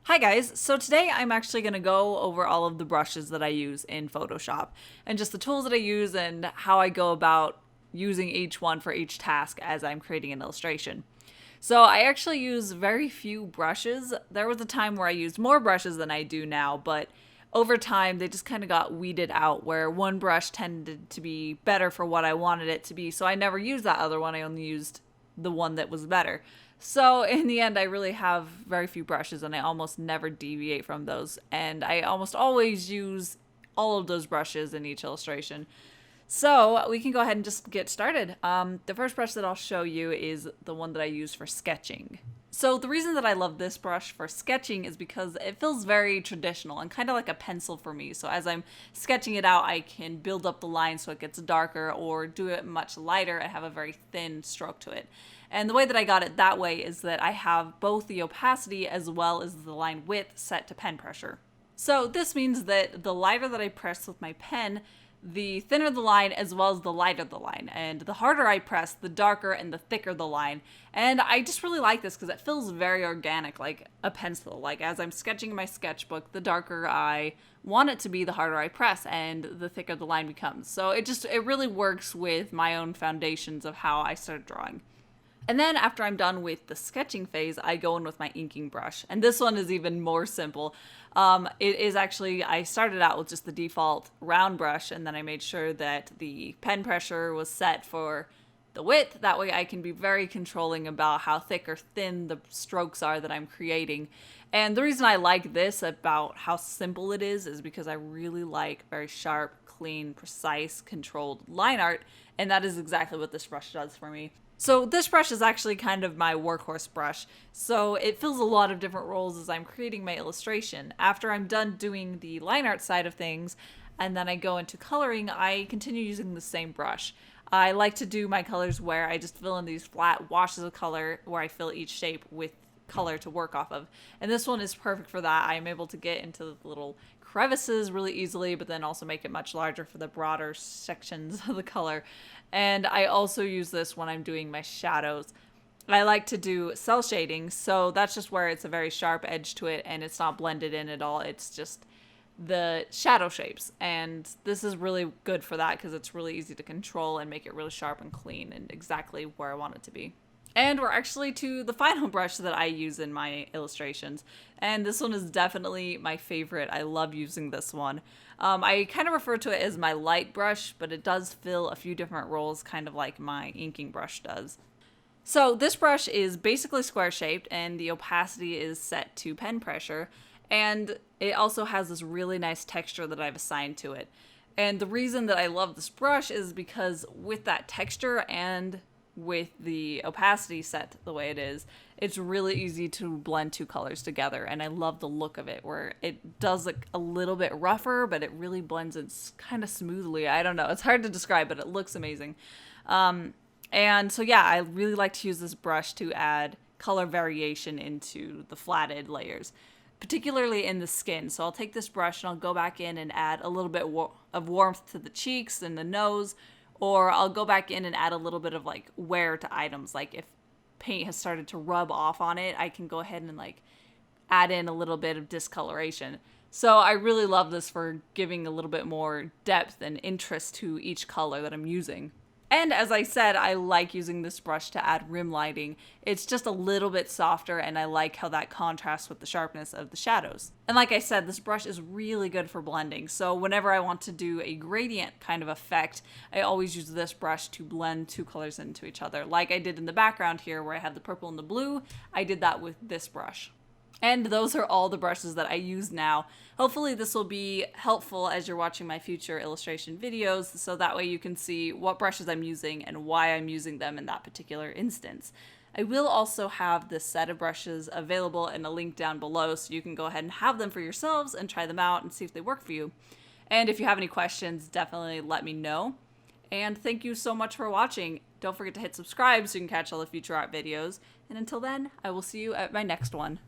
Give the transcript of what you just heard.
Hi guys, so today I'm actually going to go over all of the brushes that I use in Photoshop and just the tools that I use and how I go about using each one for each task as I'm creating an illustration. So I actually use very few brushes. There was a time where I used more brushes than I do now, but over time they just kind of got weeded out where one brush tended to be better for what I wanted it to be, so I never used that other one. I only used the one that was better. So in the end, I really have very few brushes and I almost never deviate from those. And I almost always use all of those brushes in each illustration. So we can go ahead and just get started. The first brush that I'll show you is the one that I use for sketching. So the reason that I love this brush for sketching is because it feels very traditional and kind of like a pencil for me. So as I'm sketching it out, I can build up the line so it gets darker or do it much lighter and have a very thin stroke to it. And the way that I got it that way is that I have both the opacity as well as the line width set to pen pressure. So this means that the lighter that I press with my pen, the thinner the line as well as the lighter the line. And the harder I press, the darker and the thicker the line. And I just really like this because it feels very organic, like a pencil. Like as I'm sketching in my sketchbook, the darker I want it to be, the harder I press and the thicker the line becomes. So it really works with my own foundations of how I started drawing. And then after I'm done with the sketching phase, I go in with my inking brush. And this one is even more simple. It is actually, I started out with just the default round brush, and then I made sure that the pen pressure was set for the width. That way I can be very controlling about how thick or thin the strokes are that I'm creating. And the reason I like this about how simple it is because I really like very sharp, clean, precise, controlled line art. And that is exactly what this brush does for me. So this brush is actually kind of my workhorse brush, so it fills a lot of different roles as I'm creating my illustration. After I'm done doing the line art side of things, and then I go into coloring, I continue using the same brush. I like to do my colors where I just fill in these flat washes of color where I fill each shape with color to work off of. And this one is perfect for that. I'm able to get into the little crevices really easily, but then also make it much larger for the broader sections of the color. And I also use this when I'm doing my shadows. I like to do cell shading, so that's just where it's a very sharp edge to it and it's not blended in at all. It's just the shadow shapes, and this is really good for that because it's really easy to control and make it really sharp and clean and exactly where I want it to be. And we're actually to the final brush that I use in my illustrations. And this one is definitely my favorite. I love using this one. I kind of refer to it as my light brush, but it does fill a few different roles, kind of like my inking brush does. So this brush is basically square shaped and the opacity is set to pen pressure. And it also has this really nice texture that I've assigned to it. And the reason that I love this brush is because with that texture and with the opacity set the way it is, it's really easy to blend two colors together, and I love the look of it where it does look a little bit rougher, but it really blends in kind of smoothly. I don't know, it's hard to describe, but it looks amazing. And so yeah, I really like to use this brush to add color variation into the flatted layers, particularly in the skin. So I'll take this brush and I'll go back in and add a little bit of warmth to the cheeks and the nose, or I'll go back in and add a little bit of like wear to items. Like if paint has started to rub off on it, I can go ahead and like add in a little bit of discoloration. So I really love this for giving a little bit more depth and interest to each color that I'm using. And as I said, I like using this brush to add rim lighting. It's just a little bit softer and I like how that contrasts with the sharpness of the shadows. And like I said, this brush is really good for blending. So whenever I want to do a gradient kind of effect, I always use this brush to blend two colors into each other. Like I did in the background here where I have the purple and the blue, I did that with this brush. And those are all the brushes that I use now. Hopefully this will be helpful as you're watching my future illustration videos, so that way you can see what brushes I'm using and why I'm using them in that particular instance. I will also have this set of brushes available in a link down below, so you can go ahead and have them for yourselves and try them out and see if they work for you. And if you have any questions, definitely let me know. And thank you so much for watching. Don't forget to hit subscribe so you can catch all the future art videos. And until then, I will see you at my next one.